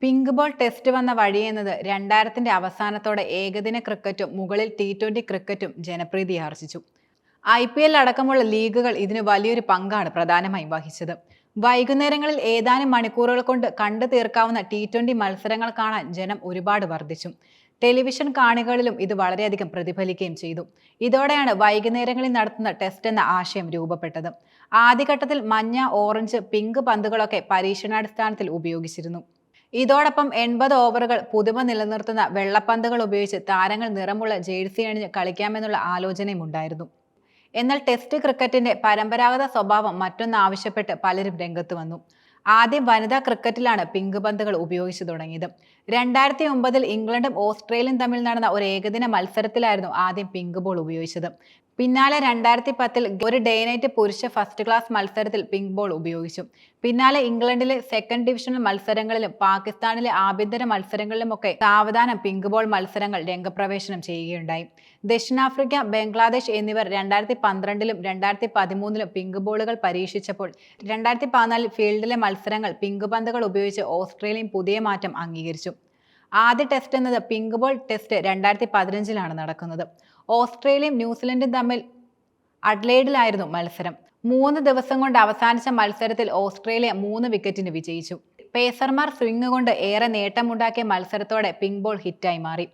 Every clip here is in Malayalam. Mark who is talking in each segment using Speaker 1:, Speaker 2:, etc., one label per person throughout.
Speaker 1: പിങ്ക് ബോൾ ടെസ്റ്റ് വന്ന വഴിയെന്നത് 2000-ന്റെ അവസാനത്തോടെ ഏകദിന ക്രിക്കറ്റും മുകളിൽ T20 ക്രിക്കറ്റും ജനപ്രീതി ആർജിച്ചു. IPL അടക്കമുള്ള ലീഗുകൾ ഇതിന് വലിയൊരു പങ്കാണ് പ്രധാനമായും വഹിച്ചത്. വൈകുന്നേരങ്ങളിൽ ഏതാനും മണിക്കൂറുകൾ കൊണ്ട് കണ്ടു തീർക്കാവുന്ന T20 മത്സരങ്ങൾ കാണാൻ ജനം ഒരുപാട് വർദ്ധിച്ചു. ടെലിവിഷൻ കാണികളിലും ഇത് വളരെയധികം പ്രതിഫലിക്കുകയും ചെയ്തു. ഇതോടെയാണ് വൈകുന്നേരങ്ങളിൽ നടത്തുന്ന ടെസ്റ്റ് എന്ന ആശയം രൂപപ്പെട്ടത്. ആദ്യഘട്ടത്തിൽ മഞ്ഞ, ഓറഞ്ച്, പിങ്ക് പന്തുകളൊക്കെ പരീക്ഷണാടിസ്ഥാനത്തിൽ ഉപയോഗിച്ചിരുന്നു. ഇതോടൊപ്പം 80 ഓവറുകൾ പുതുമ നിലനിർത്തുന്ന വെള്ളപ്പന്തുകൾ ഉപയോഗിച്ച് താരങ്ങൾ നിറമുള്ള ജേഴ്സി അണിഞ്ഞ് കളിക്കാമെന്നുള്ള ആലോചനയും ഉണ്ടായിരുന്നു. എന്നാൽ ടെസ്റ്റ് ക്രിക്കറ്റിന്റെ പരമ്പരാഗത സ്വഭാവം മറ്റൊന്നാവശ്യപ്പെട്ട് പലരും രംഗത്ത് വന്നു. ആദ്യം വനിതാ ക്രിക്കറ്റിലാണ് പിങ്ക് പന്തുകൾ ഉപയോഗിച്ചു തുടങ്ങിയത്. 2009-ൽ ഇംഗ്ലണ്ടും ഓസ്ട്രേലിയയും തമ്മിൽ നടന്ന ഒരു ഏകദിന മത്സരത്തിലായിരുന്നു ആദ്യം പിങ്ക് ബോൾ ഉപയോഗിച്ചത്. പിന്നാലെ 2010-ൽ ഒരു ഡേ നൈറ്റ് പുരുഷ ഫസ്റ്റ് ക്ലാസ് മത്സരത്തിൽ പിങ്ക് ബോൾ ഉപയോഗിച്ചു. പിന്നാലെ ഇംഗ്ലണ്ടിലെ സെക്കൻഡ് ഡിവിഷണൽ മത്സരങ്ങളിലും പാകിസ്ഥാനിലെ ആഭ്യന്തര മത്സരങ്ങളിലുമൊക്കെ സാവധാനം പിങ്ക് ബോൾ മത്സരങ്ങൾ രംഗപ്രവേശനം ചെയ്യുകയുണ്ടായി. ദക്ഷിണാഫ്രിക്ക, ബംഗ്ലാദേശ് എന്നിവർ 2012-ലും 2013-ലും പിങ്ക് ബോളുകൾ പരീക്ഷിച്ചപ്പോൾ 2014-ൽ ഫീൽഡിലെ മത്സരങ്ങൾ പിങ്ക് പന്തുകൾ ഉപയോഗിച്ച് ഓസ്ട്രേലിയയും പുതിയ മാറ്റം അംഗീകരിച്ചു. ആദ്യ ടെസ്റ്റ് എന്നത് പിങ്ക് ബോൾ ടെസ്റ്റ് 2015-ലാണ് നടക്കുന്നത്. ഓസ്ട്രേലിയയും ന്യൂസിലൻഡും തമ്മിൽ അഡ്ലെയ്ഡിലായിരുന്നു മത്സരം. 3 ദിവസം കൊണ്ട് അവസാനിച്ച മത്സരത്തിൽ ഓസ്ട്രേലിയ 3 വിക്കറ്റിന് വിജയിച്ചു. പേസർമാർ സ്വിംഗ് കൊണ്ട് ഏറെ നേട്ടമുണ്ടാക്കിയ മത്സരത്തോടെ പിങ്ക് ബോൾ ഹിറ്റായി മാറി.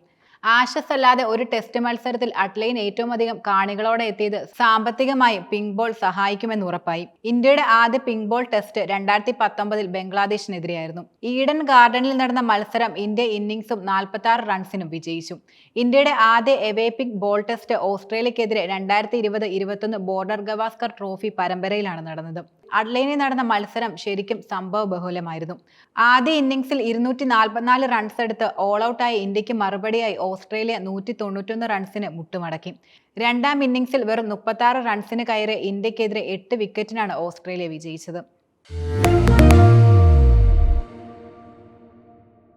Speaker 1: ആഷസ് അല്ലാതെ ഒരു ടെസ്റ്റ് മത്സരത്തിൽ അഡ്ലെയ്ഡ് ഏറ്റവും അധികം കാണികളോടെ എത്തിയത് സാമ്പത്തികമായും പിങ്ക് ബോൾ സഹായിക്കുമെന്ന് ഉറപ്പായി. ഇന്ത്യയുടെ ആദ്യ പിങ്ക് ബോൾ ടെസ്റ്റ് 2019-ൽ ബംഗ്ലാദേശിനെതിരെയായിരുന്നു. ഈഡൻ ഗാർഡനിൽ നടന്ന മത്സരം ഇന്ത്യ ഇന്നിംഗ്സും 46 റൺസിനും വിജയിച്ചു. ഇന്ത്യയുടെ ആദ്യ എവേ പിങ്ക് ബോൾ ടെസ്റ്റ് ഓസ്ട്രേലിയക്കെതിരെ 2020-21 ബോർഡർ ഗവാസ്കർ ട്രോഫി പരമ്പരയിലാണ് നടന്നത്. അഡ്ലെയ്ഡിൽ നടന്ന മത്സരം ശരിക്കും സംഭവ ബഹുലമായിരുന്നു. ആദ്യ ഇന്നിംഗ്സിൽ 244 റൺസ് എടുത്ത് ഓൾ ഔട്ടായ ഇന്ത്യക്ക് മറുപടിയായി ഓസ്ട്രേലിയ 191 റൺസിന് മുട്ടുമടക്കി. രണ്ടാം ഇന്നിംഗ്സിൽ വെറും 36 റൺസിന് കയറിയ ഇന്ത്യക്കെതിരെ 8 വിക്കറ്റിനാണ് ഓസ്ട്രേലിയ വിജയിച്ചത്.